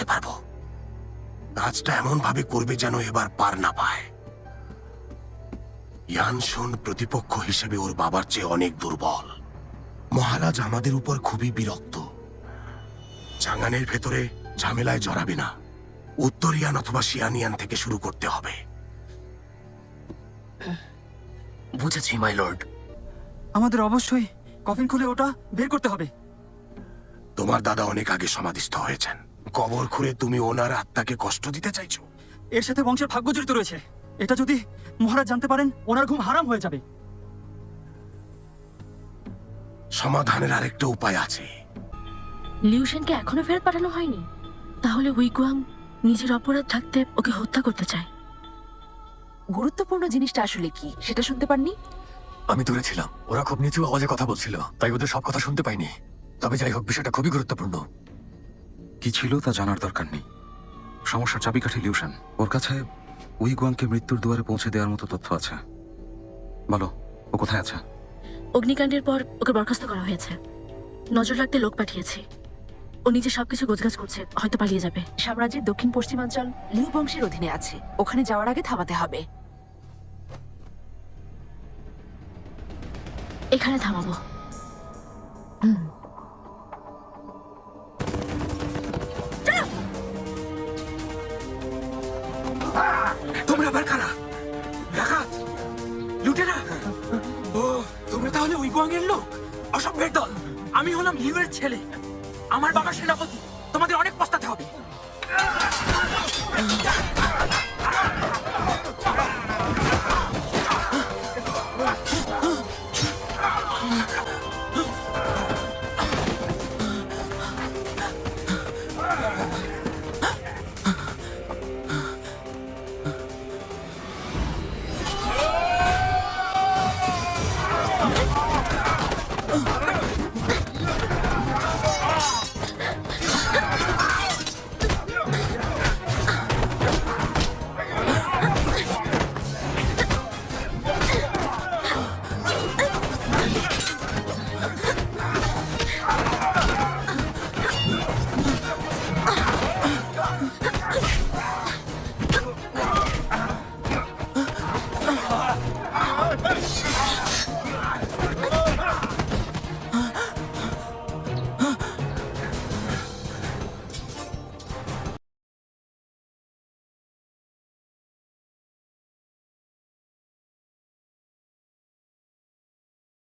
আটকাতে পারবো। কাজটা এমন ভাবে করবে যেন এবার পার না পায়। ইয়ানশুন প্রতিপক্ষ হিসেবে ওর বাবার চেয়ে অনেক দুর্বল। মহারাজ আমাদের উপর খুবই বিরক্ত। চাঙ্গানের ভেতরে ঝামেলায় জড়াবে না। উত্তরিয়ান অথবা শিয়ানিয়ান থেকে শুরু করতে হবে। বুঝেছি মাই লর্ড। আমাদের অবশ্যই কফিন খুলে ওটা বের করতে হবে। তোমার দাদা অনেক আগে সমাধিস্থ হয়েছেন। কবর খুঁড়ে তুমি ওনার আত্মাকে কষ্ট দিতে চাইছো? এর সাথে বংশের ভাগ্য জড়িত রয়েছে। এটা যদি মহারাজ জানতে পারেন, ওনার ঘুম হারাম হয়ে যাবে। সমাধানের আরেকটা উপায় আছে। লিউশনকে এখনো ফেরত পাঠানো হয়নি? তাহলে উইগুয়াং নিজের অপরাধ ঢাকতে ওকে হত্যা করতে চায়। গুরুত্বপূর্ণ জিনিসটা আসলে কি সেটা শুনতে পাননি? আমি দূরে ছিলাম, ওরা খুব নিচু আওয়াজে কথা বলছিল, তাই ওদের সব কথা শুনতে পাইনি। তবে যাই হোক, বিষয়টা খুবই গুরুত্বপূর্ণ। কি ছিল তা জানার দরকার নেই। সমস্যার চাবিকাঠি লিউশন। ওর কাছে উইগুয়াংকে মৃত্যুর দুয়ারে পৌঁছে দেওয়ার মতো তথ্য আছে। বলো, ও কোথায় আছে? অগ্নিকাণ্ডের পর ওকে বরখাস্ত করা হয়েছে। নজর রাখতে লোক পাঠিয়েছি। ও নিজে সবকিছু গোছগাছ করছে, হয়তো পালিয়ে যাবে। সাম্রাজ্যের দক্ষিণ পশ্চিমাঞ্চল লিউ বংশের অধীনে আছে। ওখানে যাওয়ার আগে থামাতে হবে। এখানে থামাবো। তোমরা আবার কারা? ডাকাত? লুটেরা? ও, তোমরা তাহলে উইগুয়াং এর লোক? অসভ্যের দল। আমি হলাম লিউয়ের ছেলে। আমার বাবা সেনাপতি।